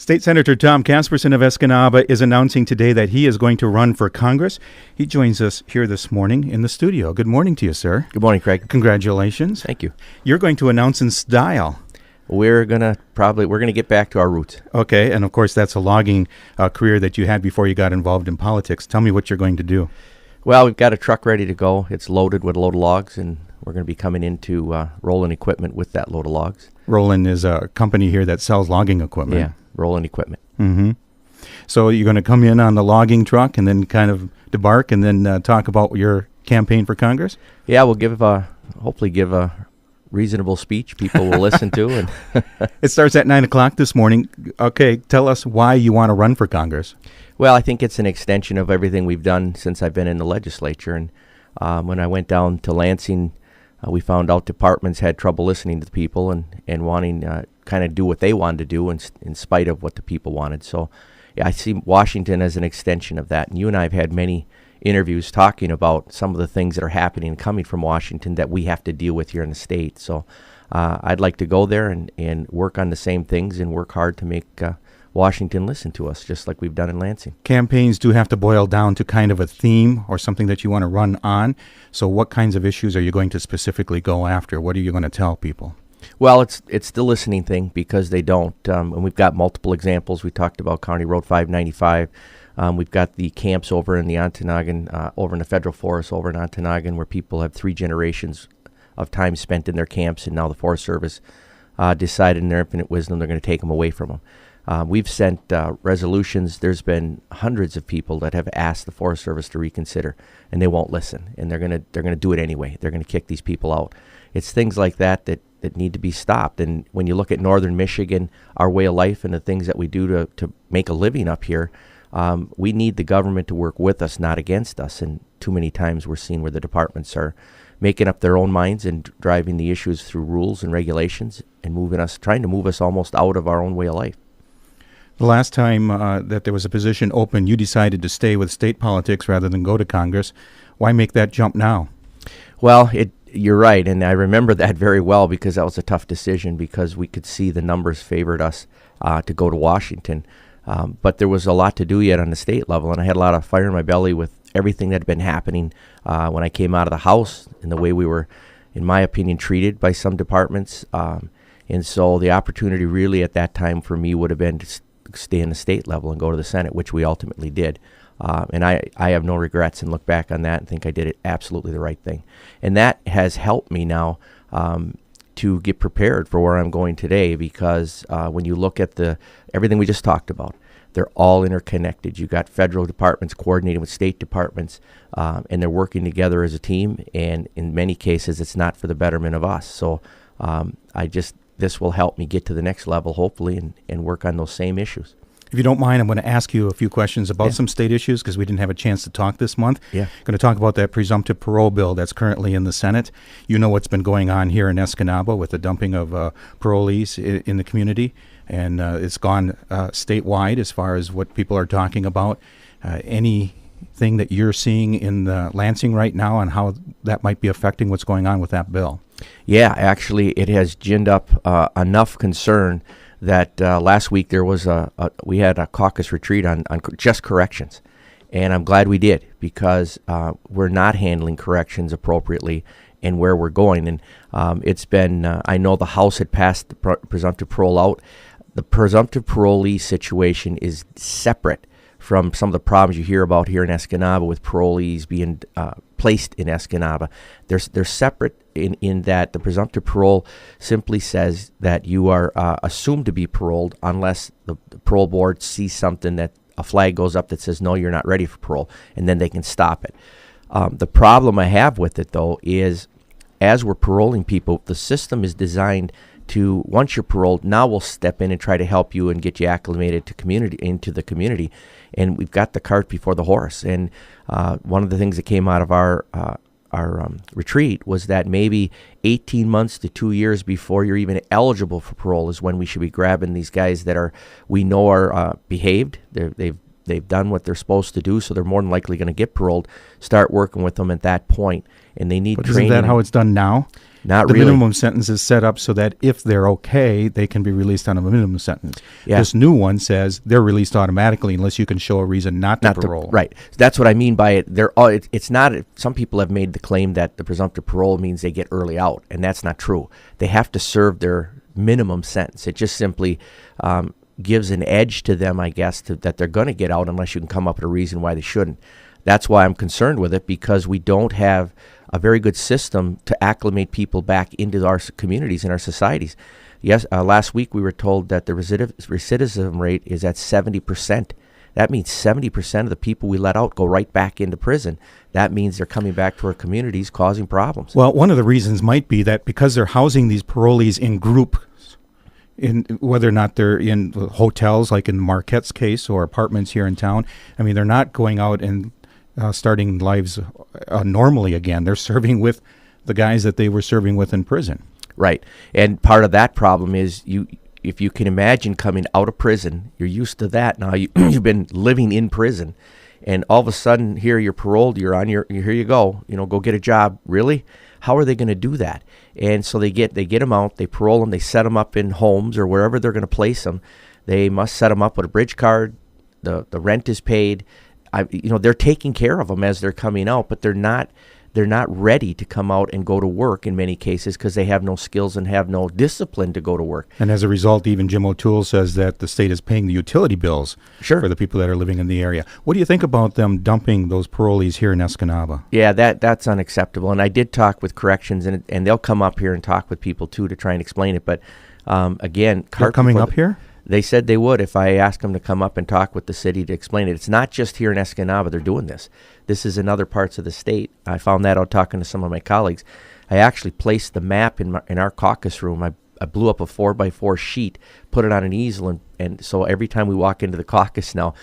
State Senator Tom Casperson of Escanaba is announcing today that he is going to run for Congress. He joins us here this morning in the studio. Good morning to you, sir. Good morning, Craig. Congratulations. Thank you. You're going to announce in style. We're gonna get back to our roots. Okay, and of course that's a logging career that you had before you got involved in politics. Tell me what you're going to do. Well, we've got a truck ready to go. It's loaded with a load of logs, and we're going to be coming in to rolling equipment with that load of logs. Roland is a company here that sells logging equipment. Yeah, rolling equipment. Mm-hmm. So you're going to come in on the logging truck and then kind of debark and then talk about your campaign for Congress? Yeah, we'll hopefully give a reasonable speech people will listen to. And It starts at 9 o'clock this morning. Okay, tell us why you want to run for Congress. Well, I think it's an extension of everything we've done since I've been in the legislature. And when I went down to Lansing, we found out departments had trouble listening to the people and wanting kind of do what they wanted to do in spite of what the people wanted. So yeah, I see Washington as an extension of that. And you and I have had many interviews talking about some of the things that are happening and coming from Washington that we have to deal with here in the state. So I'd like to go there and work on the same things and work hard to make Washington listen to us, just like we've done in Lansing. Campaigns do have to boil down to kind of a theme or something that you want to run on. So what kinds of issues are you going to specifically go after? What are you going to tell people? Well, it's the listening thing because they don't. And we've got multiple examples. We talked about County Road 595. We've got the camps over in the Ontonagon, over in the federal forest over in Ontonagon, where people have 3 generations of time spent in their camps, and now the Forest Service decided in their infinite wisdom they're going to take them away from them. We've sent resolutions. There's been hundreds of people that have asked the Forest Service to reconsider, and they won't listen, and they're gonna do it anyway. They're going to kick these people out. It's things like that need to be stopped. And when you look at northern Michigan, our way of life and the things that we do to make a living up here, we need the government to work with us, not against us. And too many times we're seeing where the departments are making up their own minds and driving the issues through rules and regulations and trying to move us almost out of our own way of life. The last time that there was a position open, you decided to stay with state politics rather than go to Congress. Why make that jump now? Well, you're right, and I remember that very well because that was a tough decision because we could see the numbers favored us to go to Washington. But there was a lot to do yet on the state level, and I had a lot of fire in my belly with everything that had been happening when I came out of the House and the way we were, in my opinion, treated by some departments. And so the opportunity really at that time for me would have been to stay in the state level and go to the Senate, which we ultimately did. And I have no regrets and look back on that and think I did it absolutely the right thing. And that has helped me now to get prepared for where I'm going today because when you look at everything we just talked about, they're all interconnected. You got federal departments coordinating with state departments, and they're working together as a team. And in many cases, it's not for the betterment of us. So this will help me get to the next level, hopefully, and work on those same issues. If you don't mind, I'm going to ask you a few questions about some state issues because we didn't have a chance to talk this month. Yeah. Going to talk about that presumptive parole bill that's currently in the Senate. You know what's been going on here in Escanaba with the dumping of parolees in the community, and it's gone statewide as far as what people are talking about. Anything that you're seeing in Lansing right now on how that might be affecting what's going on with that bill? Yeah, actually, it has ginned up enough concern that last week there was we had a caucus retreat on just corrections, and I'm glad we did because we're not handling corrections appropriately and where we're going. And it's been I know the House had passed the presumptive parole out. The presumptive parolee situation is separate from some of the problems you hear about here in Escanaba with parolees being placed in Escanaba. They're separate in that the presumptive parole simply says that you are assumed to be paroled unless the parole board sees something that a flag goes up that says, no, you're not ready for parole, and then they can stop it. The problem I have with it, though, is as we're paroling people, the system is designed to, once you're paroled, now we'll step in and try to help you and get you acclimated to into the community. And we've got the cart before the horse. And one of the things that came out of our retreat was that maybe 18 months to 2 years before you're even eligible for parole is when we should be grabbing these guys that we know are behaved. They've done what they're supposed to do, so they're more than likely going to get paroled. Start working with them at that point, and they need training. Isn't that how it's done now? Not the really. minimum sentence is set up so that if they're okay, they can be released on a minimum sentence. Yeah. This new one says they're released automatically unless you can show a reason not to parole. Right. That's what I mean by it. It's not. Some people have made the claim that the presumptive parole means they get early out, and that's not true. They have to serve their minimum sentence. It just simply gives an edge to them, I guess, that they're going to get out unless you can come up with a reason why they shouldn't. That's why I'm concerned with it, because we don't have a very good system to acclimate people back into our communities and our societies. Yes, last week we were told that the recidivism rate is at 70%. That means 70% of the people we let out go right back into prison. That means they're coming back to our communities causing problems. Well, one of the reasons might be that because they're housing these parolees in groups, in whether or not they're in hotels, like in Marquette's case, or apartments here in town, I mean, they're not going out and starting lives normally again. They're serving with the guys that they were serving with in prison. Right. And part of that problem is if you can imagine coming out of prison, you're used to that now. You've been living in prison, and all of a sudden here you're paroled, here you go, go get a job. Really? How are they going to do that? And so they get them out, they parole them, they set them up in homes or wherever they're going to place them. They must set them up with a bridge card. The rent is paid. They're taking care of them as they're coming out, but they're not ready to come out and go to work in many cases because they have no skills and have no discipline to go to work. And as a result, even Jim O'Toole says that the state is paying the utility bills Sure. for the people that are living in the area. What do you think about them dumping those parolees here in Escanaba? Yeah, that's unacceptable. And I did talk with corrections, and they'll come up here and talk with people too to try and explain it. But again, They're coming up here? They said they would if I asked them to come up and talk with the city to explain it. It's not just here in Escanaba they're doing this. This is in other parts of the state. I found that out talking to some of my colleagues. I actually placed the map in our caucus room. I blew up a 4x4 sheet, put it on an easel, and so every time we walk into the caucus now,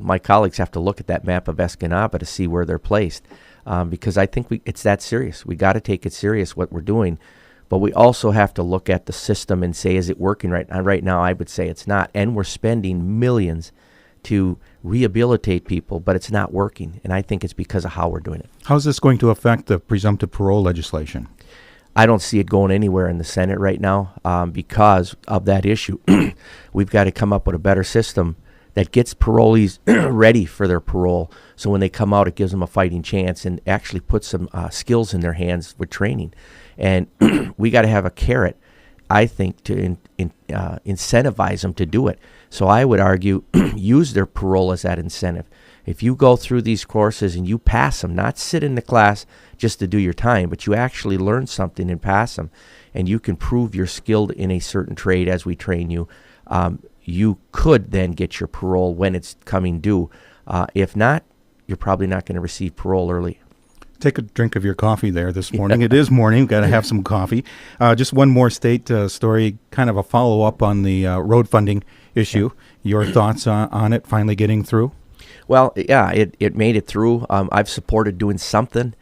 my colleagues have to look at that map of Escanaba to see where they're placed, because I think it's that serious. We got to take it serious what we're doing. But we also have to look at the system and say, is it working right now? Right now, I would say it's not. And we're spending millions to rehabilitate people, but it's not working. And I think it's because of how we're doing it. How's this going to affect the presumptive parole legislation? I don't see it going anywhere in the Senate right now because of that issue. We've got to come up with a better system that gets parolees ready for their parole. So when they come out, it gives them a fighting chance and actually puts some skills in their hands with training. And we got to have a carrot, I think, to incentivize them to do it. So I would argue use their parole as that incentive. If you go through these courses and you pass them, not sit in the class just to do your time, but you actually learn something and pass them, and you can prove you're skilled in a certain trade as we train you, you could then get your parole when it's coming due. If not, you're probably not going to receive parole early. Take a drink of your coffee there this morning. It is morning. Got to have some coffee. Just one more state story, kind of a follow-up on the road funding issue. Your thoughts on it finally getting through? Well, yeah, it made it through. I've supported doing something.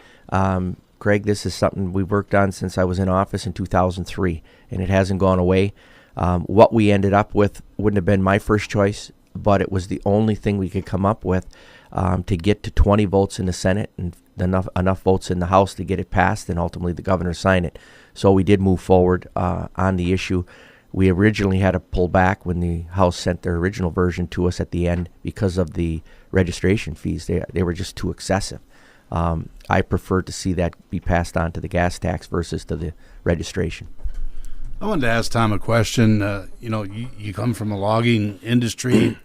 Greg, this is something we've worked on since I was in office in 2003, and it hasn't gone away. What we ended up with wouldn't have been my first choice, but it was the only thing we could come up with to get to 20 votes in the Senate and enough votes in the House to get it passed, and ultimately the governor signed it. So we did move forward on the issue. We originally had to pull back when the House sent their original version to us at the end because of the registration fees. They were just too excessive. I prefer to see that be passed on to the gas tax versus to the registration. I wanted to ask Tom a question. You come from a logging industry,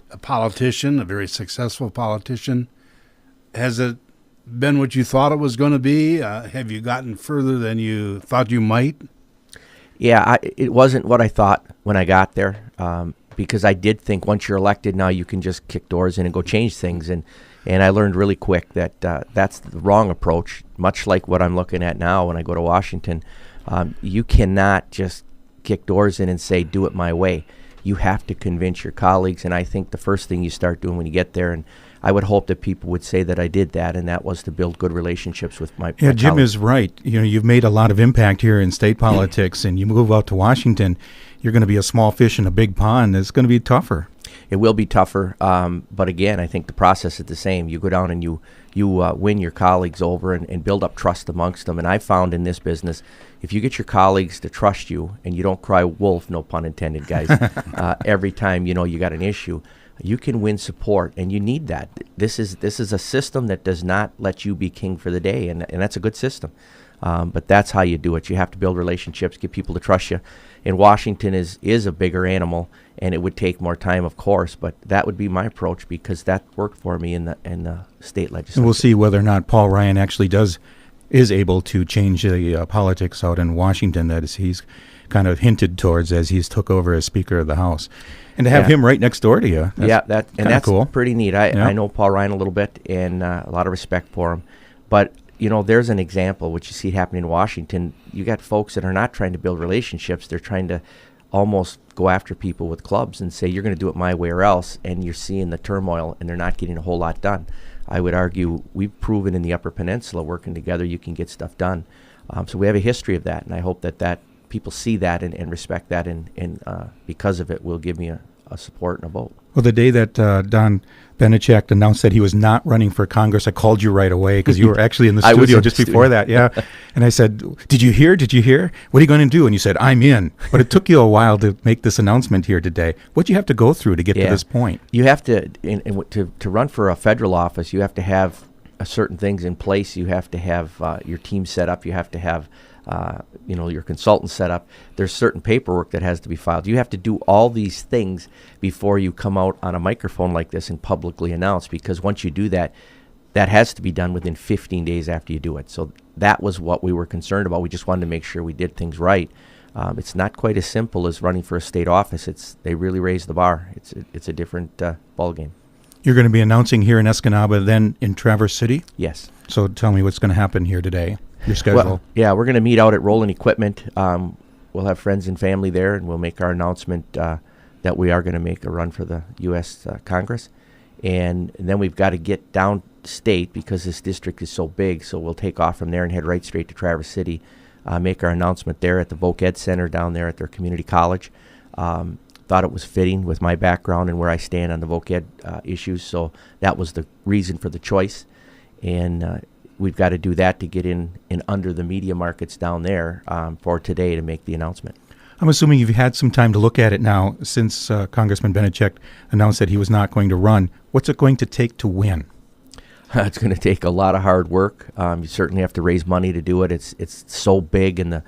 a politician, a very successful politician. Has it been what you thought it was going to be? Have you gotten further than you thought you might? Yeah, it wasn't what I thought when I got there, because I did think once you're elected, now you can just kick doors in and go change things. And I learned really quick that that's the wrong approach, much like what I'm looking at now when I go to Washington. You cannot just kick doors in and say, do it my way. You have to convince your colleagues, and I think the first thing you start doing when you get there, and I would hope that people would say that I did that, and that was to build good relationships with my Jim colleagues. is right. You've made a lot of impact here in state politics, and you move out to Washington, you're going to be a small fish in a big pond. It's going to be tougher. It will be tougher, but again, I think the process is the same. You go down and you win your colleagues over and build up trust amongst them. And I found in this business, if you get your colleagues to trust you and you don't cry wolf, no pun intended, guys, every time you got an issue, you can win support, and you need that. This is a system that does not let you be king for the day, and that's a good system. But that's how you do it. You have to build relationships, get people to trust you. And Washington is a bigger animal, and it would take more time, of course. But that would be my approach, because that worked for me in the state legislature. And we'll see whether or not Paul Ryan actually is able to change the politics out in Washington that he's kind of hinted towards as he's took over as Speaker of the House. And to have him right next door to you, that's cool. Pretty neat. I Yeah. know Paul Ryan a little bit, and a lot of respect for him. But there's an example which you see happening in Washington. You got folks that are not trying to build relationships; they're trying to almost go after people with clubs and say, "You're going to do it my way or else." And you're seeing the turmoil, and they're not getting a whole lot done. I would argue we've proven in the Upper Peninsula, working together, you can get stuff done. So we have a history of that, and I hope that people see that and respect that, and because of it, will give me a support and a vote. Well, the day that Don Benechek announced that he was not running for Congress, I called you right away because you were actually in the I was studio in the just before that. Yeah. And I said, Did you hear? What are you going to do? And you said, I'm in. But it took you a while to make this announcement here today. What'd you have to go through to get to this point? You have to, to run for a federal office, you have to have certain things in place. You have to have your team set up. You have to have your consultant set up. There's certain paperwork that has to be filed. You have to do all these things before you come out on a microphone like this and publicly announce, because once you do that, that has to be done within 15 days after you do it. So that was what we were concerned about. We just wanted to make sure we did things right. It's not quite as simple as running for a state office. They really raised the bar. It's a different ballgame. You're going to be announcing here in Escanaba, then in Traverse City? Yes. So tell me what's going to happen here today, your schedule. Well, yeah, we're going to meet out at Rolling Equipment. We'll have friends and family there, and we'll make our announcement that we are going to make a run for the U.S. Congress. And then we've got to get downstate because this district is so big, so we'll take off from there and head right straight to Traverse City, make our announcement there at the WYKX Center down there at their community college. Thought it was fitting with my background and where I stand on the WYKX issues, so that was the reason for the choice. And we've got to do that to get in under the media markets down there for today to make the announcement. I'm assuming you've had some time to look at it now since Congressman Benechek announced that he was not going to run. What's it going to take to win? It's going to take a lot of hard work. You certainly have to raise money to do it. It's so big, and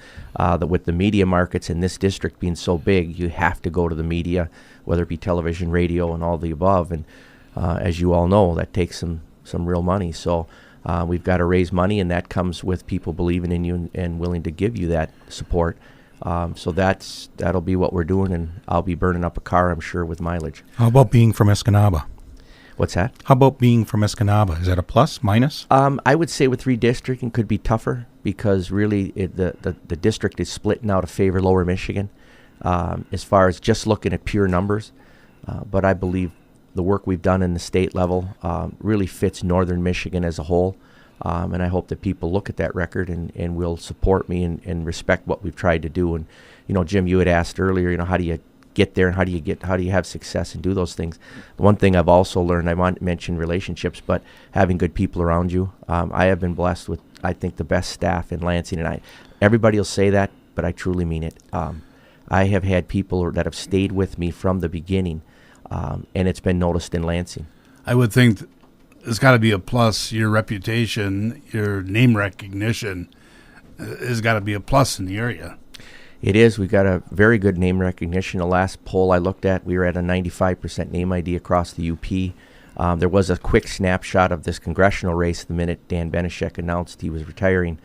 with the media markets in this district being so big, you have to go to the media, whether it be television, radio, and all the above. And as you all know, that takes some real money. So we've got to raise money, and that comes with people believing in you and willing to give you that support. So that'll be what we're doing, and I'll be burning up a car, I'm sure, with mileage. How about being from Escanaba? What's that? How about being from Escanaba? Is that a plus, minus? I would say with redistricting could be tougher because really the district is splitting out to favor Lower Michigan as far as just looking at pure numbers. But I believe the work we've done in the state level really fits Northern Michigan as a whole. And I hope that people look at that record and will support me and respect what we've tried to do. And, Jim, you had asked earlier, how do you get there and how do you have success and do those things? The one thing I've also learned, I want to mention relationships, but having good people around you. I have been blessed with, I think, the best staff in Lansing, and everybody will say that, but I truly mean it. I have had people that have stayed with me from the beginning, and it's been noticed in Lansing. I would think it's got to be a plus. Your reputation, your name recognition has got to be a plus in the area. It is. We've got a very good name recognition. The last poll I looked at, we were at a 95% name ID across the UP. There was a quick snapshot of this congressional race the minute Dan Benechek announced he was retiring.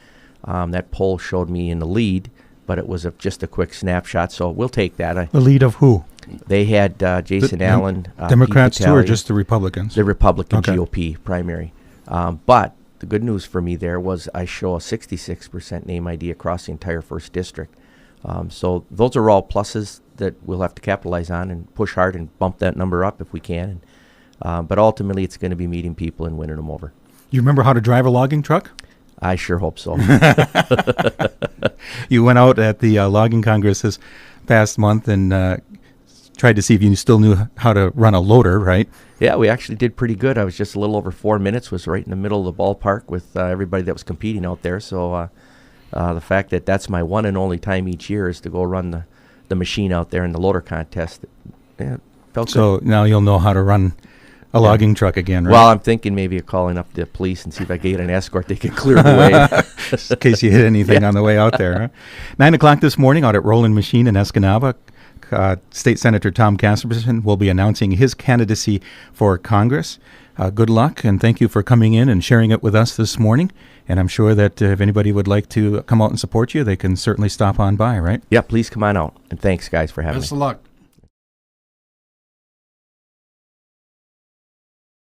That poll showed me in the lead, but it was just a quick snapshot, so we'll take that. The lead of who? They had Jason Allen. Democrats Pete too, or Vitale, just the Republicans? The Republican Okay. GOP primary. But the good news for me there was I show a 66% name ID across the entire 1st District. So those are all pluses that we'll have to capitalize on and push hard and bump that number up if we can. But ultimately, it's going to be meeting people and winning them over. You remember how to drive a logging truck? I sure hope so. You went out at the logging congress this past month and tried to see if you still knew how to run a loader, right? Yeah, we actually did pretty good. I was just a little over 4 minutes, was right in the middle of the ballpark with everybody that was competing out there. So the fact that that's my one and only time each year is to go run the machine out there in the loader contest. Yeah, felt So good. now you'll know how to run a logging truck again, right? Well, I'm thinking maybe of calling up the police and see if I can get an escort. They can clear the way. in case you hit anything on the way out there. Huh? 9 o'clock this morning out at Roland Machine in Escanaba, State Senator Tom Casperson will be announcing his candidacy for Congress. Good luck, and thank you for coming in and sharing it with us this morning. And I'm sure that if anybody would like to come out and support you, they can certainly stop on by, right? Yeah, please come on out. And thanks, guys, for having me. Best of luck.